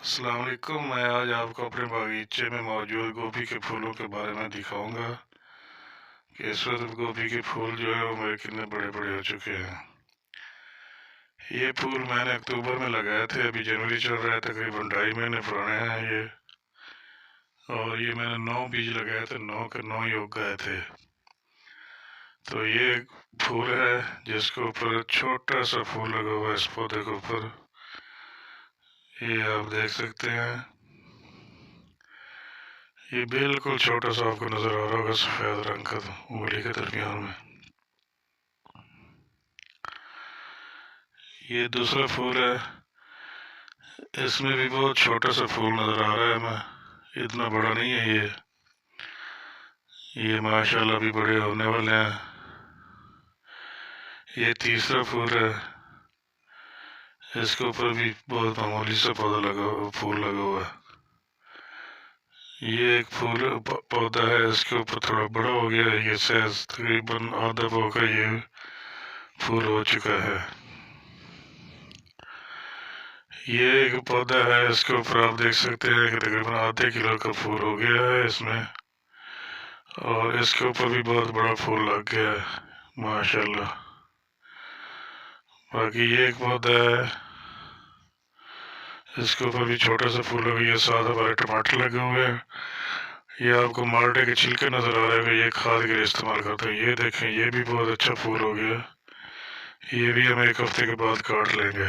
السلام علیکم۔ میں آج آپ کو اپنے باغیچے میں موجود گوبھی کے پھولوں کے بارے میں دکھاؤں گا کہ اس وقت گوبھی کے پھول جو ہے وہ میرے کتنے بڑے بڑے ہو چکے ہیں۔ یہ پھول میں نے اکتوبر میں لگائے تھے، ابھی جنوری چل رہا ہے، تقریباً 2.5 مہینے پرانے ہیں یہ، اور یہ میں نے 9 بیج لگائے تھے، 9 کے 9 ہی اگ گئے تھے۔ تو یہ ایک پھول ہے جس کے اوپر چھوٹا سا پھول لگا ہوا ہے، اس پودے کے اوپر یہ آپ دیکھ سکتے ہیں۔ یہ بالکل چھوٹا سا آپ کو نظر آ رہا ہوگا، سفید رنگ کا انگلی کے درمیان میں۔ یہ دوسرا پھول ہے، اس میں بھی بہت چھوٹا سا پھول نظر آ رہا ہے ہمیں، اتنا بڑا نہیں ہے یہ ماشاءاللہ بھی بڑے ہونے والے ہیں۔ یہ تیسرا پھول ہے، اس کے اوپر بھی بہت معمولی سا پھول لگا ہوا ہے۔ یہ ایک پودا ہے، اس کے اوپر تھوڑا بڑا ہو گیا ہے، یہ سائز تقریباً آدھا پاؤ کا یہ پھول ہو چکا ہے۔ یہ ایک پودا ہے، اس کے اوپر آپ دیکھ سکتے ہیں کہ تقریباً آدھے کلو کا پھول ہو گیا ہے اس میں، اور اس کے اوپر بھی بہت بڑا پھول لگ گیا ہے ماشاءاللہ۔ باقی یہ ایک پودا ہے، اس کے اوپر بھی چھوٹا سا پھول ہو گیا، یہ ساتھ ہمارے ٹماٹر لگے ہوئے ہیں۔ یہ آپ کو مالٹے کے چھلکے نظر آ رہے ہیں کہ یہ کھاد کے لیے استعمال کرتے ہیں۔ یہ دیکھیں، یہ بھی بہت اچھا پھول ہو گیا، یہ بھی ہم ایک ہفتے کے بعد کاٹ لیں گے۔